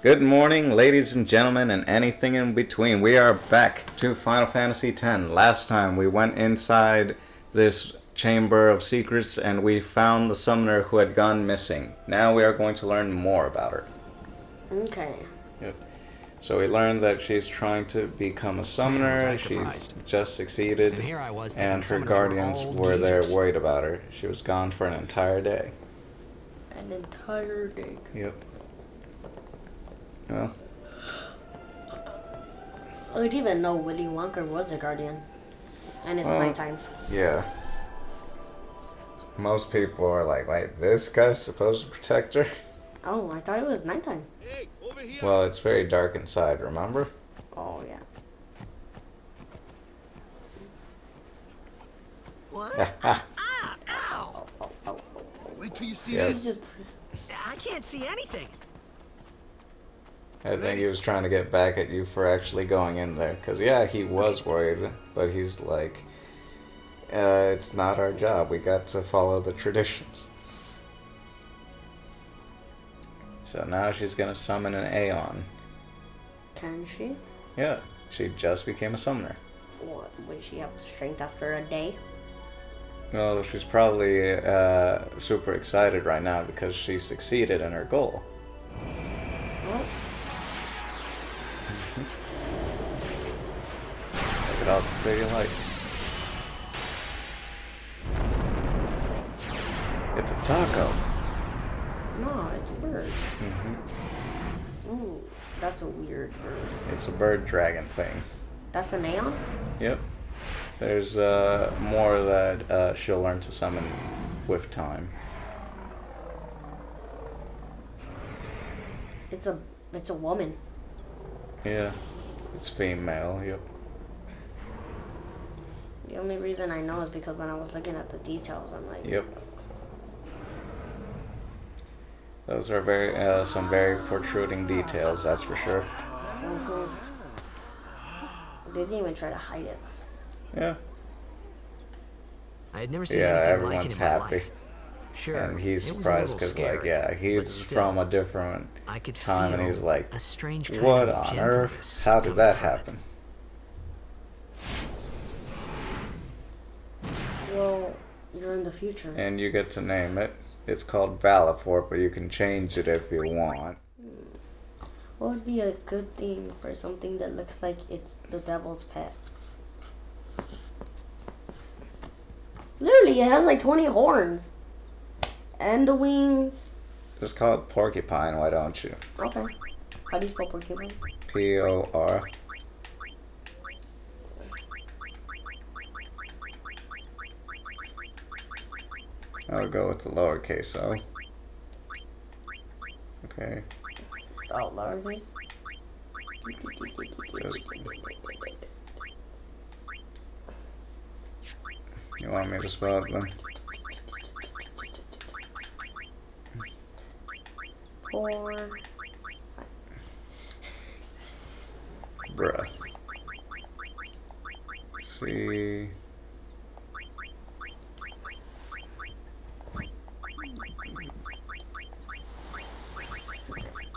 Good morning, ladies and gentlemen, and anything in between. We are back to Final Fantasy X. Last time we went inside this chamber of secrets and we found the summoner who had gone missing. Now we are going to learn more about her. Okay. Yep. So we learned that she's trying to become a summoner. She's just succeeded, And here I was and her thinking summoners guardians all were there geezers. worried about her. She was gone for an entire day. An entire day. Yep. Well, I didn't even know Willy Wonka was a guardian. And it's nighttime. yeah. Most people are like, wait, this guy's supposed to protect her? Oh, I thought it was nighttime. Hey, over here. Well, it's very dark inside, remember? Oh, yeah. What? Ow! Wait till you see Yes. He's this. just... I can't see anything. I think he was trying to get back at you for actually going in there. Because, yeah, he was worried, but he's like, it's not our job. We got to follow the traditions. So now she's going to summon an Aeon. Can she? Yeah, she just became a summoner. What? Would she have strength after a day? Well, she's probably super excited right now because she succeeded in her goal. What? Look at all the pretty lights. It's a taco. No, it's a bird. Mm-hmm. Ooh, that's a weird bird. It's a bird dragon thing. That's a neon? Yep. There's more that she'll learn to summon with time. It's a woman. Yeah, it's female. Yep. The only reason I know is because when I was looking at the details, I'm like, Yep. Those are very some very protruding details. That's for sure. mhm. They didn't even try to hide it. Yeah. I had never seen Yeah, anything like it everyone's in my happy. life. Sure, And he's it was a surprised little because, like, scary, yeah, but he's still, from a different I could time, and feel he's like, a strange kind what of on earth? gentleness How did coming that from it. happen? Well, you're in the future. And you get to name it. It's called Valafort, but you can change it if you want. What would be a good thing for something that looks like it's the devil's pet? Literally, it has like 20 horns. And the wings. Just call it Porcupine, why don't you? Okay. How do you spell porcupine? P-O-R. I'll go with the lowercase o. Okay. Oh, lowercase. Just, you want me to spell it then? Por. Bruh. See.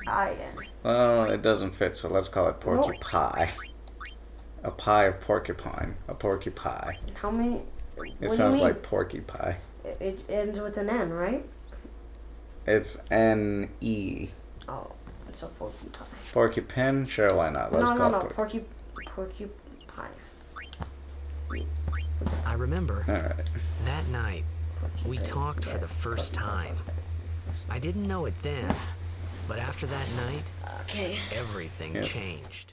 I-N. Well, it doesn't fit, so let's call it Porcupie. A pie of porcupine. A porcupie. How many? It What do you sounds mean? like porcupie. It ends with an N, right? It's N-E. Oh, it's a porcupine. Porcupine? Sure, why not? Let's No, call no, it porcupine. I remember Alright. that night we talked for the first time. I didn't know it then, but after that night, Okay. everything Yep. changed.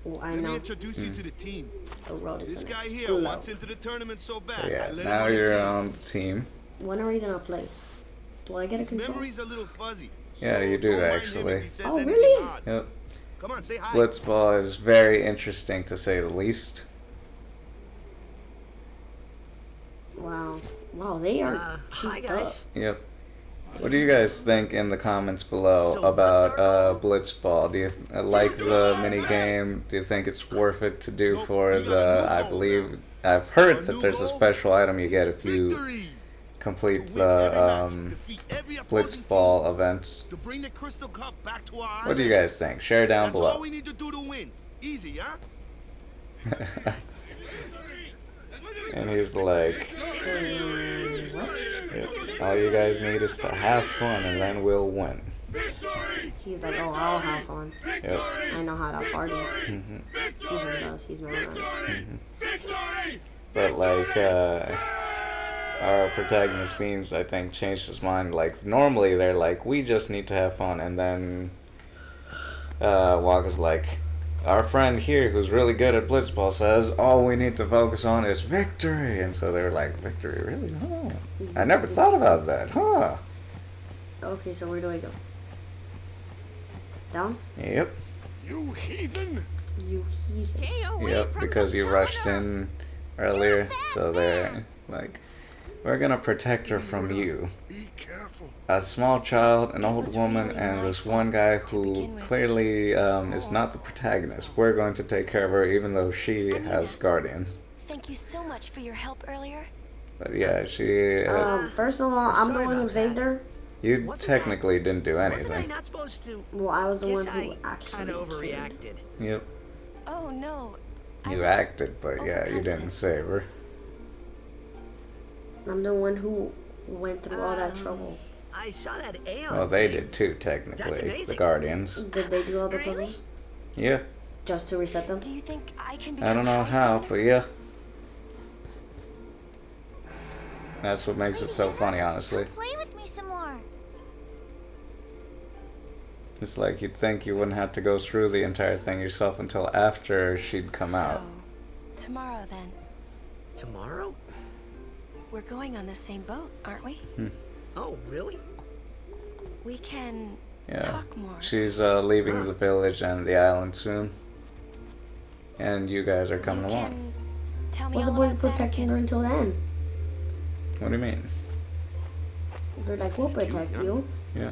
Oh, I Let me know. introduce you to the team. The road is This an guy here explode. wants into the tournament so bad. So I yeah, let now him you're on on the team. When are we gonna play? Do I get a the team. His control? memory's a little fuzzy. Yeah, you do, don't mind him actually. if he says Oh, anything really? odd. Yep. Come on, say hi. Blitzball is very interesting to say the least. Wow. Wow, they are Hi cheaped guys. Yep. What do you guys think in the comments below So about what's Blitzball? Do you like the mini game? Do you think it's worth it to do for the? I believe I've heard that there's a special item you get if you Victory! complete Win every match, the defeat every the opposing Blitzball team events. to bring the Crystal Cup back to our What do you island. guys think? Share down That's all below. we need to do to win. Easy, huh? And he's like, yep, all you guys need is to have fun and then we'll win. He's like, oh, I'll have fun. Yep. I know how to party. He's in love. He's memorized. But like, our protagonist Beans, I think, changed his mind. Like, normally they're like, we just need to have fun. And then Walker's like, our friend here who's really good at blitzball says all we need to focus on is victory. And so they were like, victory, really? Huh. I never thought about that, huh? Okay, so where do I go? Down? Yep. You heathen! You heathen. Yep, because you rushed in earlier. So they're like, we're gonna protect her from you. Be careful. A small child, an old woman, and this one guy who clearly is not the protagonist. We're going to take care of her even though she has guardians. Thank you so much for your help earlier. But yeah, she... First of all, I'm the one who saved her. you technically didn't do Wasn't I anything. not supposed to? Well, I was the one Guess who I actually kind of killed. overreacted. Yep. Oh no. You acted, but yeah, you didn't save her. I'm the one who went through all that trouble. I saw that Aeon. Well, they thing. did too, That's technically. The amazing. guardians. Did they do all the puzzles? Yeah. Just to reset them? Do you think I can I become don't know High how, Summoner? but yeah. That's what makes it so funny, honestly. Play with me some more. It's like you'd think you wouldn't have to go through the entire thing yourself until after she'd come out. So, tomorrow then. Tomorrow? We're going on the same boat, aren't we? Oh, really? We can Yeah. talk more. She's leaving the village and the island soon. And you guys are coming You along. can tell me What's the all point of about protecting Xanarkand. her until then? What do you mean? They're like, we'll protect you. Yeah.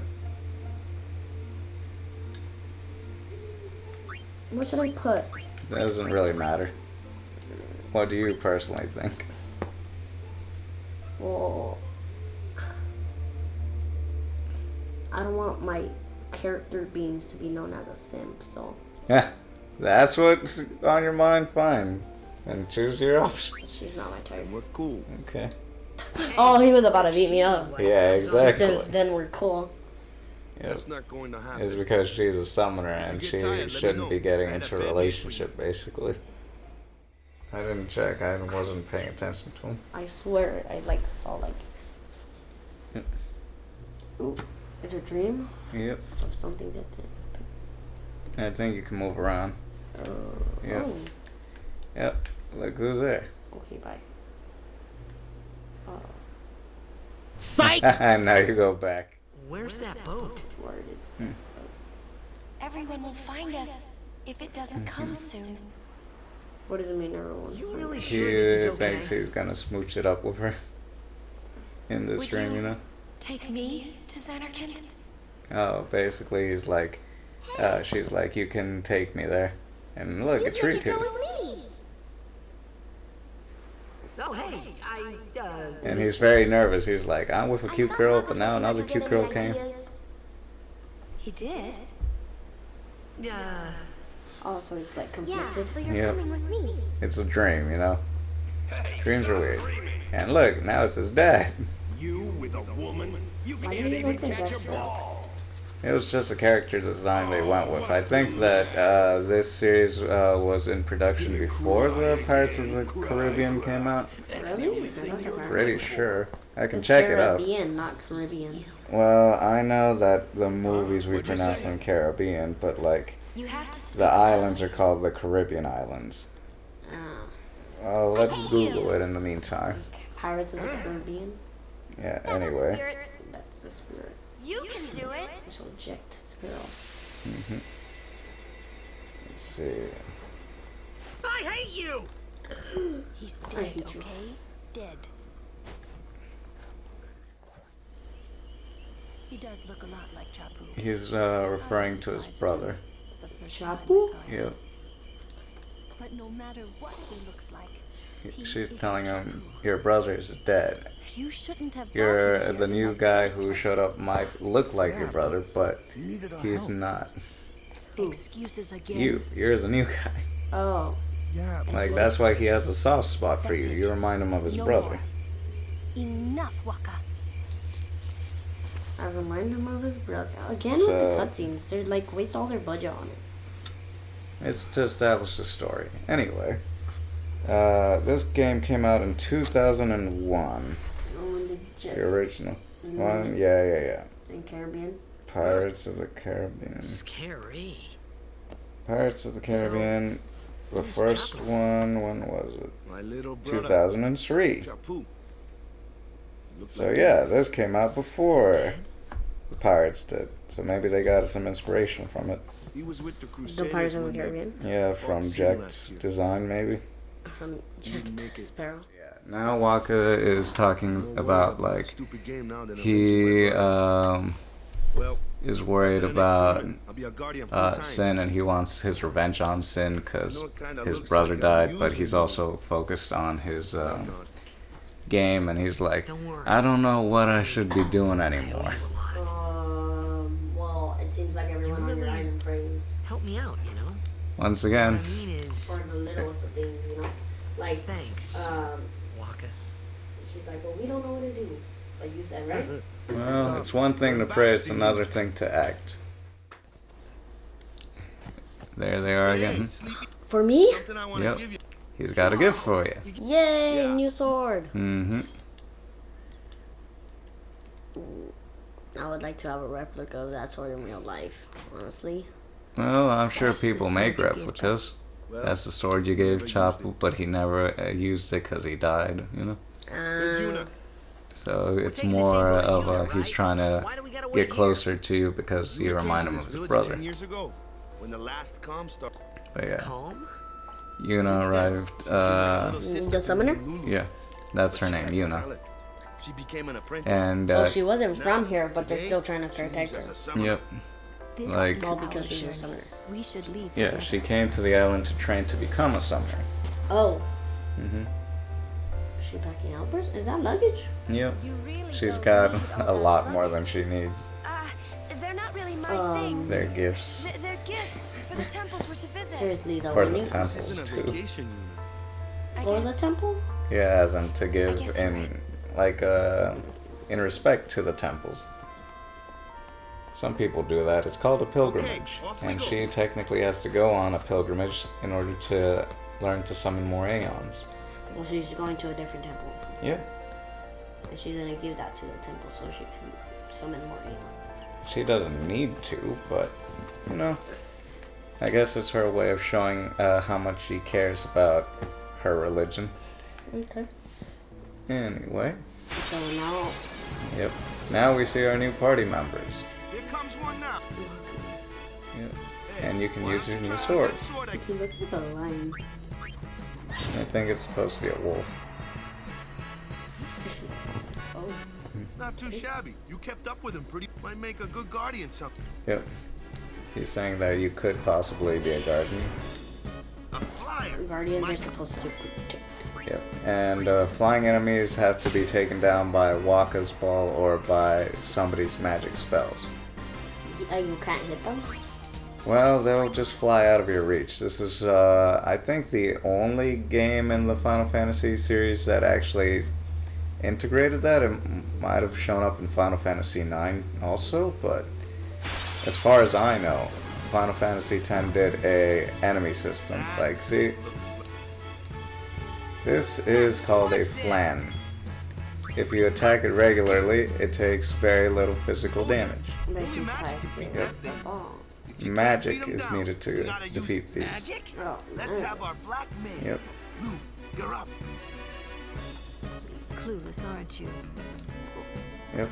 What should I put? That doesn't really matter. What do you personally think? Well, I don't want my character beings to be known as a simp, so Yeah. That's what's on your mind? Fine. And choose your option. she's not my type. We're cool. Okay. Oh, he was about to beat me up. Yeah, He says, exactly. then we're cool. Yep. That's not going to happen. It's because she's a summoner and If she you get tired, let me shouldn't know. be getting I had into a a bad news for relationship, basically. I didn't check. I wasn't paying attention to him. I swear, I like saw like. Yep. Ooh, it's a dream Yep. of something that did. I think you can move around. Yep. Oh, Yep. Look who's there. okay, bye. Now you go back. Where's that boat? Where it is. Everyone will find us if it doesn't come soon. What does it mean, everyone? You really He sure this is okay? thinks he's gonna smooch it up with her. In this Would dream, you- you know? Take me to Xanarkand? Oh, basically he's like, she's like, you can take me there. And look, it's Riku. me. Oh, hey, And he's very nervous. He's like, I'm with a cute girl, but now another cute girl came. He did? Oh, so he's like conflicted. Yeah. with me. It's a dream, you know? Dreams are weird. And look, now it's his dad. You with a woman? You Why do you like the Dexter? It was just a character design they went with. I think that this series was in production before the Pirates of the Caribbean came out. Really? I thought they were- Pretty sure. I can It's check it up. Caribbean, not Caribbean. Well, I know that the movies we pronounce them Caribbean, but like You have to speak the islands are called the Caribbean Islands. Ah, Well, let's Google it in the meantime. Pirates of the Caribbean. Yeah, anyway. That's the spirit. You can do it. I shall eject spirit. Let's see. I hate you! He's I dead, hate you. okay? Dead. He does look a lot like Chapu. He's referring to his brother. The first Chapu? time I saw him. Yep. But no matter what he looks like, she's telling him, your brother is dead. You shouldn't have. You're the new guy who showed up might look like your brother, but He needed our he's help. not. Excuses again. You're the new guy. Oh. Yeah, but Like, that's why he has a soft spot for you. You remind him of his No brother. more. Enough, Waka. I remind him of his brother. Again So- with the cutscenes. They're like, waste all their budget on it. It's to establish the story. Anyway, this game came out in 2001. Oh, and the Jets. The original Mhm. one. Yeah. In Caribbean. Pirates of the Caribbean. Scary. Pirates of the Caribbean. The who's first Chapo? one, when was it? my little brother. 2003. Chapu. Looks So like yeah, this came out before the Pirates did. So maybe they got some inspiration from it. he was with the The Crusaders. Pirates of the when they- Caribbean. Yeah, from Seen last Jack's year. design maybe. From didn't Jack make it. Sparrow. Yeah. Now Waka is talking More about worried like stupid game now than he eventually. Well, is worried after the next about tournament, I'll be a guardian full-time. Sin, and he wants his revenge on Sin because I know it kinda his looks brother like I'm died, but using he's you. also focused on his I'm not. game, and he's like, Don't worry. I don't know what I should be doing I owe you anymore. a lot. Well, it seems like everyone on your really- island prays Help me out, you know? Once What again, I mean is, for the littlest of things, you know? Like, thanks, Waka. she's like, well, we don't know what to do. Like you said, right? well, it's one thing to pray, it's another thing to act. There they are Hey, again. Sleepy, For me? something I want to Yep. give you. He's got a gift for you. Yay, Yeah. new sword. Mm-hmm. I would like to have a replica of that sword in real life, honestly. Well, I'm sure That's the people sword make you gave replicas. Well, That's the sword you gave never used Chapu, it. but he never used it because he died, you know? Where's Yuna? So it's taking the more same road as of Yuna, he's right? trying to Why do we gotta wait get here? closer to you because you Yuna came remind to him this of his village brother. 10 years ago, when the last calm started. But yeah, Calm? Yuna arrived. The summoner? Yeah, that's her name, Yuna. She became an apprentice. And So she wasn't from Now, here, but they're today, still trying to she protect lives her. as a summoner. yep, This Like- is Well, our because she's a journey. summoner. We should leave. yeah, together. she came to the island to train to become a summoner. Oh, Mm-hmm. is she packing helpers? Is that luggage? Yep, You really she's don't got need all a that lot more than luggage. she needs. They're not really my Um, things. They're gifts They're gifts for the temples we're to visit. Seriously though, for when the you This temples isn't a too. vacation, Yuna. I for the guess- temple? Yeah, as in to give guess you're in like in respect to the temples. Some people do that. It's called a pilgrimage, off we and go. she technically has to go on a pilgrimage in order to learn to summon more aeons. Well, she's going to a different temple, Yeah, and she's gonna give that to the temple so she can summon more aeons. she doesn't need to, but you know, I guess it's her way of showing how much she cares about her religion. Okay. Anyway, So now, yep. Now we see our new party members. Here comes one now. Yep. Hey, And you can why use don't your you new try sword. that sword I- he looks like a lion. I think it's supposed to be a wolf. Oh, Not too shabby. You kept up with him pretty. Might make a good guardian something. Yep. He's saying that you could possibly be a guardian. A flyer. guardians are supposed to protect. Yep. And flying enemies have to be taken down by Waka's ball or by somebody's magic spells. You can't hit them. Well, they'll just fly out of your reach. This is, I think, the only game in the Final Fantasy series that actually integrated that. It might have shown up in Final Fantasy IX also, but as far as I know, Final Fantasy X did a enemy system. Like, see, this is called a flan. If you attack it regularly, it takes very little physical damage. But if you type Yep. it, the ball. If you Magic can't beat 'em is down, needed to you gotta use defeat these. Magic? Oh, Let's man. have our black man. Yep. Lou, you're up. Clueless, aren't you? Yep.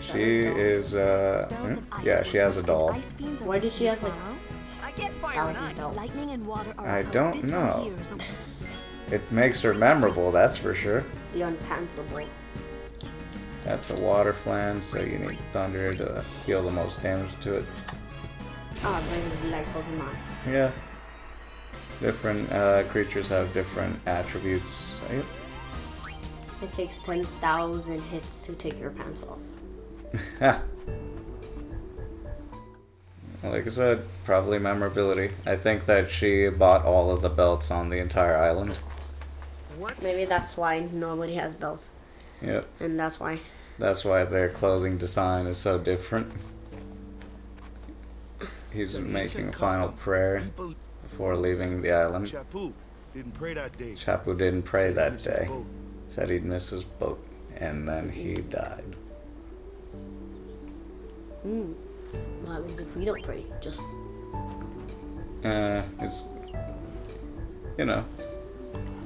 She is, yeah, she has a doll. Why does she have, like, I get thousand belts? Lightning and water are I opposed. don't This one know. here is a- It makes her memorable, that's for sure. The unpantsable. That's a water flan, so you need thunder to deal the most damage to it. Oh, basically like Pokemon. Yeah. Different creatures have different attributes. Yep. It takes 10,000 hits to take your pants off. Like I said, probably memorability. I think that she bought all of the belts on the entire island. What? Maybe that's why nobody has belts. Yep. And that's why. That's why their clothing design is so different. He's making a final prayer before leaving the island. Chapu didn't pray that day. Chapu didn't pray Said he'd that miss his day. boat. Said he'd miss his boat. And then he died. What happens if we don't pray? Just It's... You know,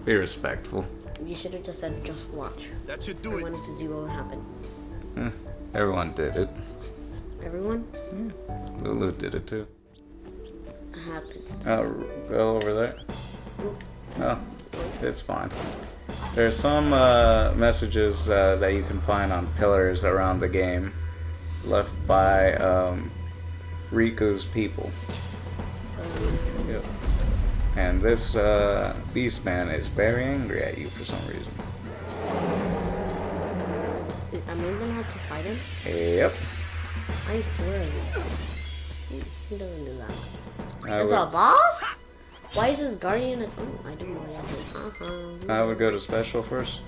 be respectful. you should have just said just watch. That should I do it. wanted to see what would happen. Everyone did it. Everyone? Lulu did it too. Happened. Oh, go over there. Oh, it's fine. There's some messages that you can find on pillars around the game, left by Riku's people. Yep. And this beast man is very angry at you for some reason. Am I gonna have to fight him? Yep. I swear. He doesn't do that. I It's would, a boss? Why is this guardian? Oh, I do know that. I would go to special first.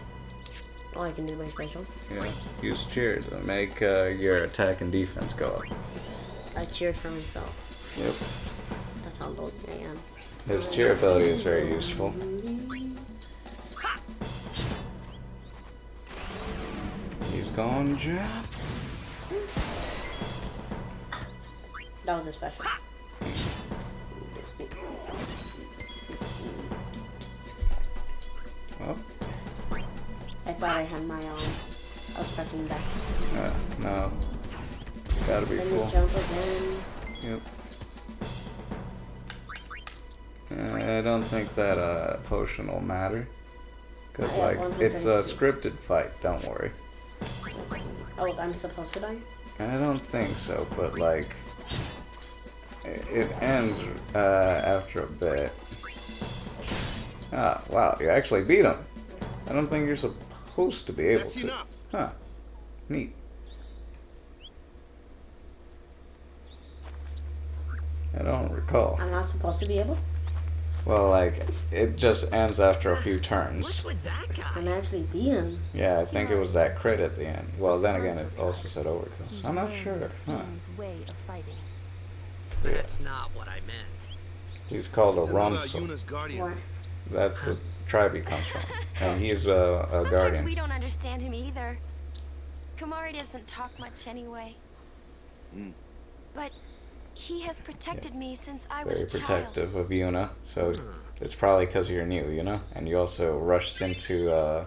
Oh, I can do my special. Yeah. Use cheer to make your attack and defense go up. I cheered for myself. Yep. That's how low I am. His cheer ability is very useful. He's gone jab. That was a special. Oh, I thought I had my I was pressing back. no. Gotta be Then full. you jump again. Yep. I don't think that potion will matter. Cause I like, have it's a 150. scripted fight, don't worry. Oh, I'm supposed to die? I don't think so, but like, it ends after a bit. Ah, wow, you actually beat him. I don't think you're supposed to be able That's to. enough. Huh. Neat. I don't recall. I'm not supposed to be able? Well, like, it just ends after a few What's turns. with that guy? I'm actually being. Yeah, I think it was that crit at the end. Well, then again, it also said overkill. I'm not sure. Huh. way of fighting. That's not what I meant. He's called a He's another Ronso. Yuna's guardian. What? That's the tribe he comes from. And he's a Sometimes guardian. we don't understand him either. Kamari doesn't talk much anyway. But he has protected me since I was Very a child. protective of Yuna. So it's probably because you're new, you know? And you also rushed into the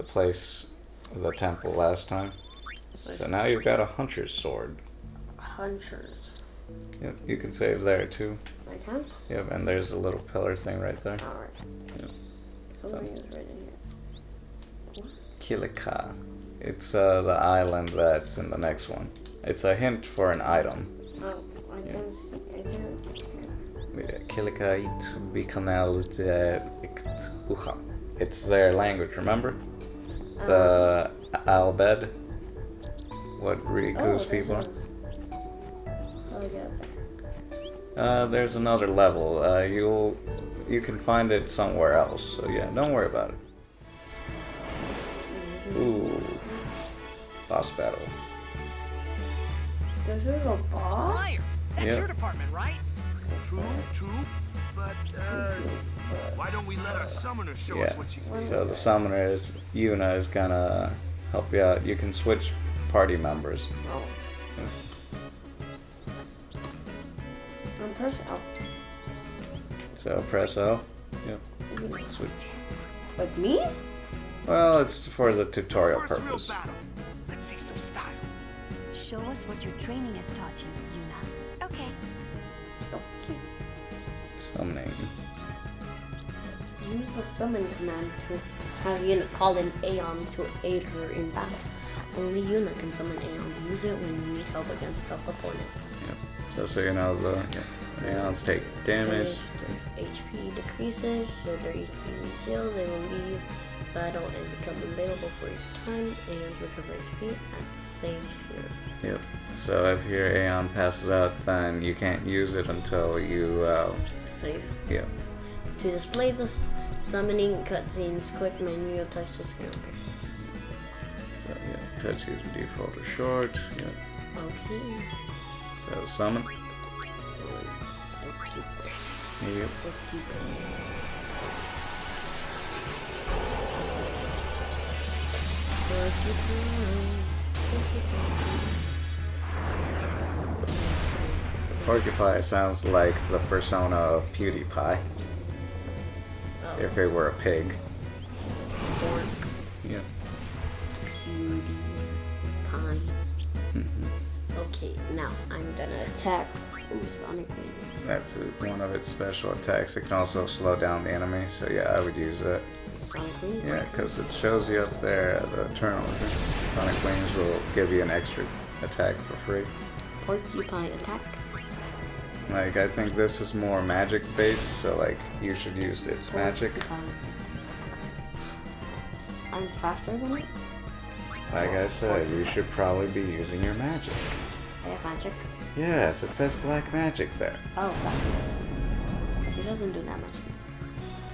place, the temple last time. So now you've got a hunter's sword. Hunchers. Yep, you can save there too. I can? Yep, and there's a little pillar thing right there. Alright. Yep. Something is right in here. Kilika. It's the island that's in the next one. It's a hint for an item. Oh, I can see. I can't. Kilika it bikanal uha. It's their language, remember? The Albed. What Riku's people are. Oh, yeah. There's another level. You can find it somewhere else. So yeah, don't worry about it. Ooh, boss battle. This is a boss? Liar! That's Yep. your department, right? True, but why don't we let our summoner show us Yeah. what she's So the summoner is Yuna is gonna help you out. You can switch party members. Oh. I'm press L. So press L. Yep. Switch. Like me? Well, it's for the tutorial first real purpose. battle. Let's see some style. Show us what your training has taught you, Yuna. Okay. Okay. Summoning. Use the summon command to have Yuna call in Aeon to aid her in battle. Only Yuna can summon Aeon. Use it when you need help against tough opponents. Yep. Just so you know, the Aeons take damage. If HP decreases, so their HP is healed, they will leave battle and become available for each time. Aeons recover HP at saves here. Yep. So if your Aeon passes out, then you can't use it until you Save. yeah. To display the summoning cutscenes, quick menu, touch the screen. Okay. So yeah, touch use default or short. Yeah. Okay. So summon. Yep. Porcupine sounds like the persona of PewDiePie. Oh. If it were a pig. Pork. Yeah. PewDiePie. Mm-hmm. Okay, now I'm gonna attack. Ooh, Sonic Wings. That's one of its special attacks. It can also slow down the enemy. So yeah, I would use that. Sonic Wings? Yeah, because it shows you up there the eternal. Sonic Wings will give you an extra attack for free. Porcupine attack. Like, I think this is more magic based, so like, you should use its magic. Porcupine. I'm faster than it? Like I said, you should probably be using your magic. I have magic. Yes, it says black magic there. Oh, it doesn't do that much.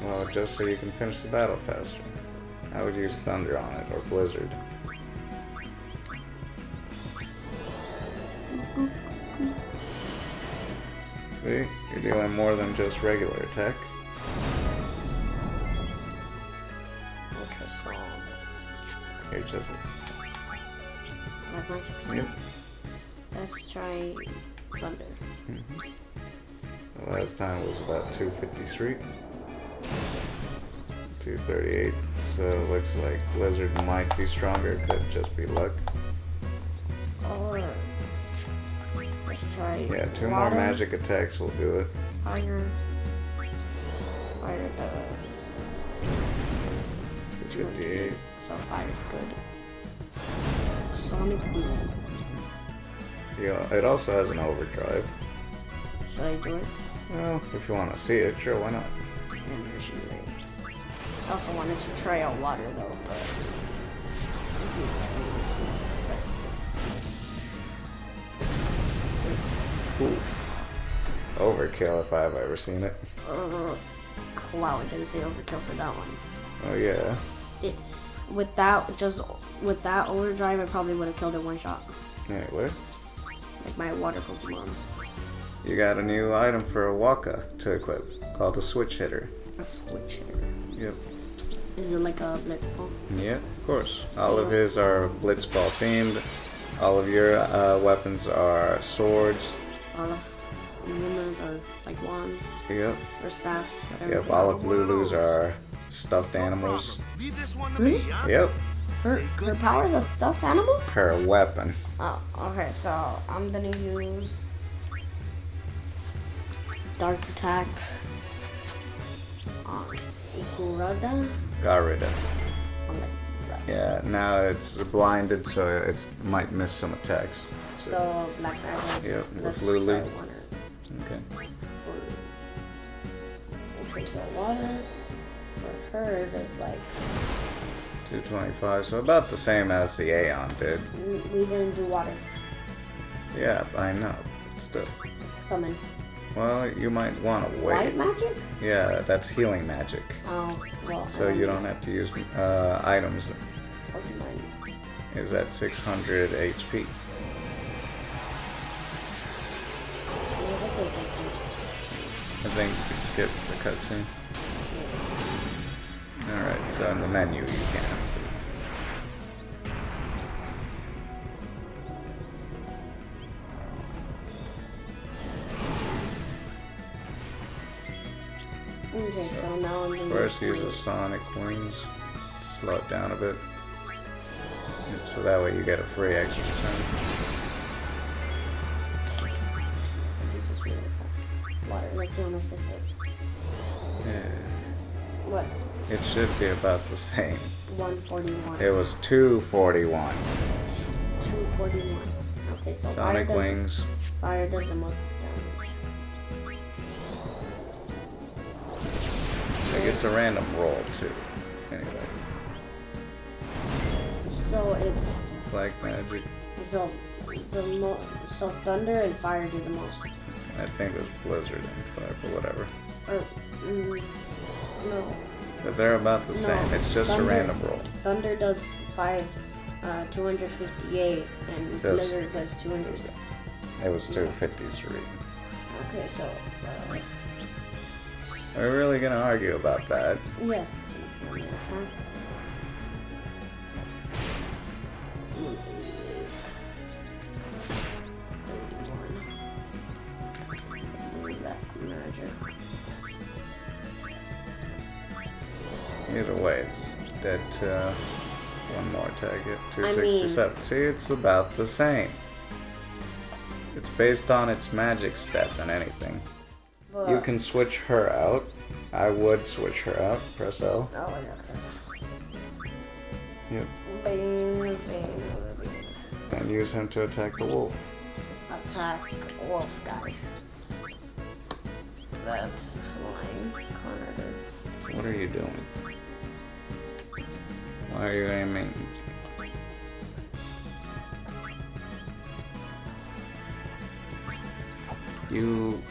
Well, just so you can finish the battle faster. I would use thunder on it, or blizzard. See? You're doing more than just regular attack. Ultra Song. You're just... Black magic. Yep. Let's try thunder. The last time was about 253. 238. So it looks like blizzard might be stronger. Could just be luck. Or let's try. Yeah, two water. more magic attacks will do it. Fire. Fire does 258. So fire's good. Sonic Boom. Yeah, it also has an overdrive. Should I do it? Well, if you want to see it, sure, why not? Energy ray. I also wanted to try out water though, but this is Oof. Overkill if I've ever seen it. wow, it didn't say overkill for that one. Oh yeah. With that overdrive, I probably would have killed it one shot. Anyway, Like my water Pokemon. you got a new item for a Waka to equip called the Switch Hitter. A switch hitter. Yep. Is it like a Blitzball? Yeah, of course. All of his are Blitzball themed. All of your weapons are swords. All of Lunas are like wands Yep. or staffs. Yep. All of Lulu's are stuffed animals. Leave this one to me, huh? Yep. Her power is a stuffed animal? Per weapon. Oh, okay, so I'm gonna use Dark Attack on Ikurada. Garida. On the right. Yeah. Now it's blinded, so it might miss some attacks. So Black Magic. Yep, with Let's Lulu. try water. Okay. Okay, so water for her is like 225, so about the same as the Aeon did. we didn't do water. Yeah, I know. Still. Summon. Well, you might want to White wait. magic? Yeah, that's healing magic. Oh, well. So you don't have to use items. Pokemon. Is at 600 HP. Yeah, that does something. I think you can skip the cutscene. Alright, so in the menu you can. Okay, so now I'm gonna First use the Sonic Wings to slow it down a bit. Yep, so that way you get a free extra turn. Just really fast. Water. Let's see how much this is. Yeah. What? It should be about the same. 141. It was 241. 241. Okay, so Sonic Wings. Fire does the most damage. Like it's a random roll too. Anyway. So it's Black Magic. so so thunder and fire do the most. I think it was Blizzard and Fire, but whatever. Or no. But they're about the same. No, It's just thunder, a random roll. Thunder does 258, and Yes. Blizzard does 200. It was 250s to read. Okay, so Are we really gonna argue about that? yes. Attack. Either way, it's dead to one more tag hit. 267. See, it's about the same. It's based on its magic step and anything. But, You can switch her out. I would switch her out. Press L. Oh my god, that's Yep. beans. And use him to attack the wolf. Attack wolf guy. That's flying. Connor. What are you doing? Why are you aiming? You...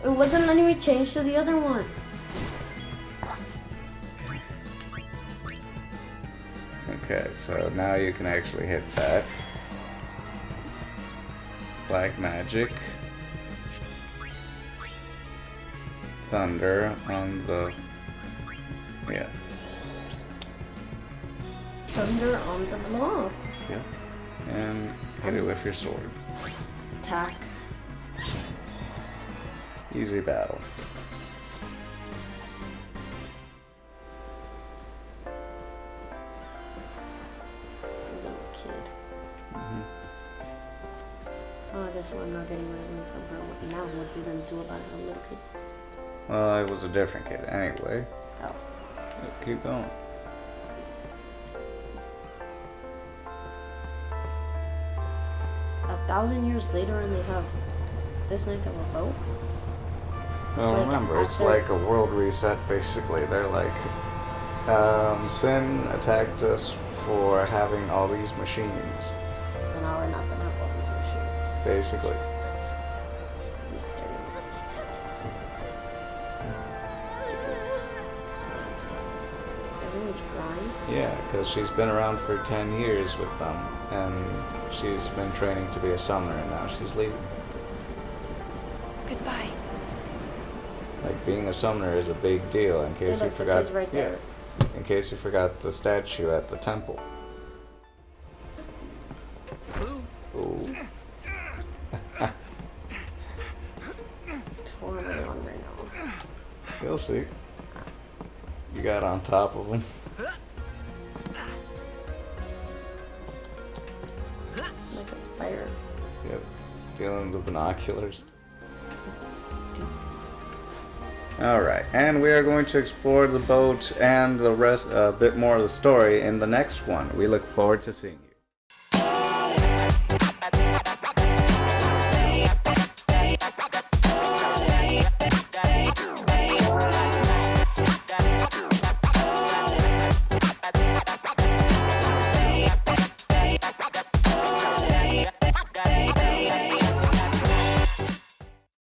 It wasn't letting me change to the other one. Okay, so now you can actually hit that. Black Magic. Thunder on the... Yeah. Thunder on the block. Yep. And hit it with your sword. Attack. Easy battle. Little kid. Oh, I guess we're not getting rid of him from her. Now, what are you gonna do about it, a little kid? Well, it was a different kid anyway. Oh. Keep going. A 1,000 years later, and they have this nice of a boat? Well, Like, remember, it's after- like a world reset, basically. They're like, Sin attacked us for having all these machines, So now we're not gonna have all these machines. basically. Everyone's crying. Yeah, because she's been around for 10 years with them, and she's been training to be a summoner, and now she's leaving. Goodbye. Like, being a summoner is a big deal, in case you look, the forgot. kid's right there. Yeah, in case you forgot the statue at the temple. Ooh. Totally hungry now. You'll see. You got on top of him. Like a spider. Yep, stealing the binoculars. Alright, and we are going to explore the boat and the rest, a bit more of the story in the next one. We look forward to seeing you.